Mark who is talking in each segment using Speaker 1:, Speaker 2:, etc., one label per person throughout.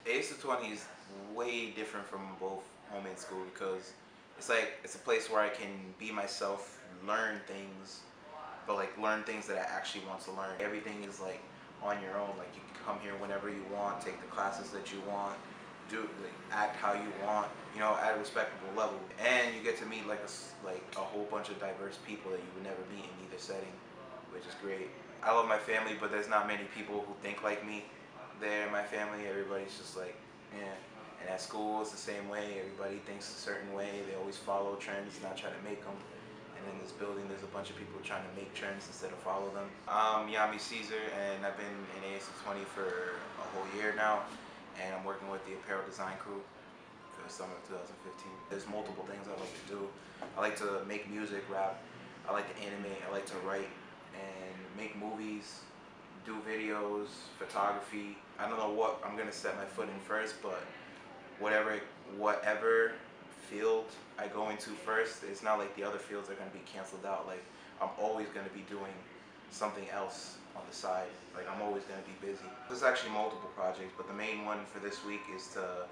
Speaker 1: AS220 is way different from both home and school because it's a place where I can be myself, learn things, but like learn things that I actually want to learn. Everything is like on your own. Like you can come here whenever you want, take the classes that you want, do like act how you want, at a respectable level. And you get to meet like a whole bunch of diverse people that you would never meet in either setting, which is great. I love my family, but there's not many people who think like me there in my family. Everybody's just like, yeah. And at school, it's the same way. Everybody thinks a certain way. They always follow trends, not try to make them. And in this building, there's a bunch of people trying to make trends instead of follow them. I'm Yami Ceaser, and I've been in AS220 for a whole year now. And I'm working with the Apparel Design crew for the summer of 2015. There's multiple things I like to do. I like to make music, rap. I like to animate. I like to write and make movies, do videos, photography. I don't know what I'm gonna set my foot in first, but whatever field I go into first, it's not like the other fields are gonna be canceled out. Like I'm always gonna be doing something else on the side. Like I'm always gonna be busy. There's actually multiple projects, but the main one for this week is to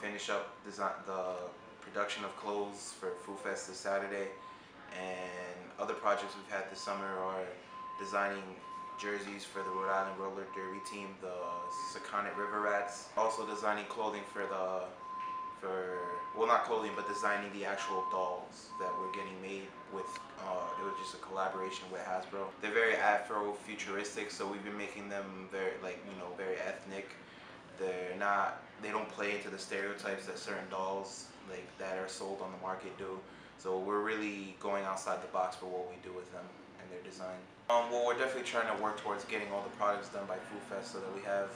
Speaker 1: finish up the production of clothes for Food Fest this Saturday, and other projects we've had this summer are designing jerseys for the Rhode Island roller derby team, the Secundit River Rats. Also designing clothing well, not clothing, but designing the actual dolls that were getting made with, it was just a collaboration with Hasbro. They're very Afro-futuristic, so we've been making them very, very ethnic. They don't play into the stereotypes that certain dolls that are sold on the market do. So we're really going outside the box for what we do with them and their design. Well, we're definitely trying to work towards getting all the products done by Food Fest so that we have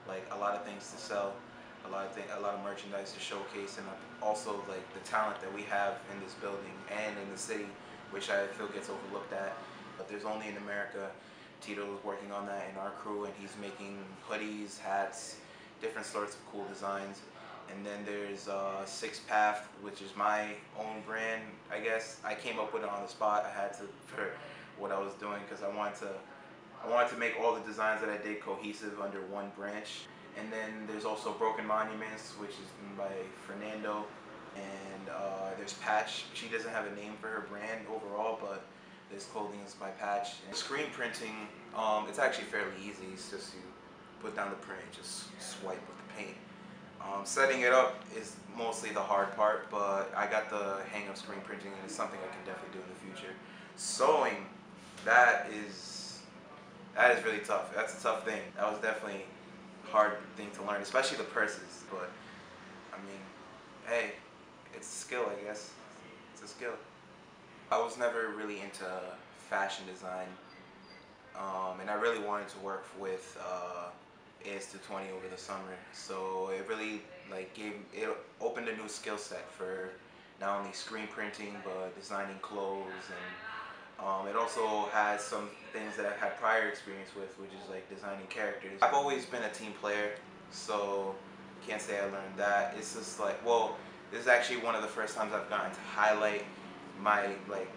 Speaker 1: like a lot of things to sell, a lot of merchandise to showcase, and also like the talent that we have in this building and in the city, which I feel gets overlooked at. But there's only in America. Tito is working on that in our crew, and he's making hoodies, hats, different sorts of cool designs. And then there's Six Path, which is my own brand, I guess. I came up with it on the spot. I had to for what I was doing because I wanted to make all the designs that I did cohesive under one branch. And then there's also Broken Monuments, which is by Fernando. And there's Patch. She doesn't have a name for her brand overall, but this clothing is by Patch. And screen printing, it's actually fairly easy. It's just you put down the print, just swipe with the paint. Setting it up is mostly the hard part, but I got the hang of screen printing, and it's something I can definitely do in the future. Sewing, that is really tough. That's a tough thing. That was definitely a hard thing to learn, especially the purses. But I mean, hey, it's a skill, I guess. It's a skill. I was never really into fashion design, and I really wanted to work with AS220 over the summer, so it really it opened a new skill set for not only screen printing but designing clothes, and it also has some things that I've had prior experience with, which is like designing characters. I've always been a team player, so can't say I learned that. It's just like, well, this is actually one of the first times I've gotten to highlight my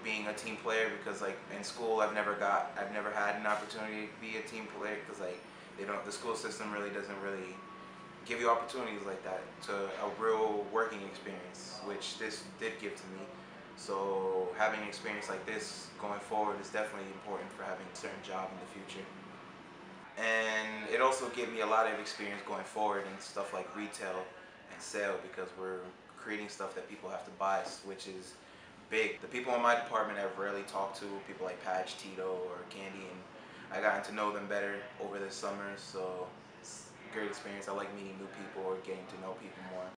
Speaker 1: being a team player, because in school I've never had an opportunity to be a team player, because the school system really doesn't give you opportunities like that to a real working experience, which this did give to me. So having an experience like this going forward is definitely important for having a certain job in the future. And it also gave me a lot of experience going forward in stuff like retail and sale, because we're creating stuff that people have to buy, which is big. The people in my department I've rarely talked to, people like Patch, Tito, or Candy, and I gotten to know them better over this summer, so it's a great experience. I like meeting new people or getting to know people more.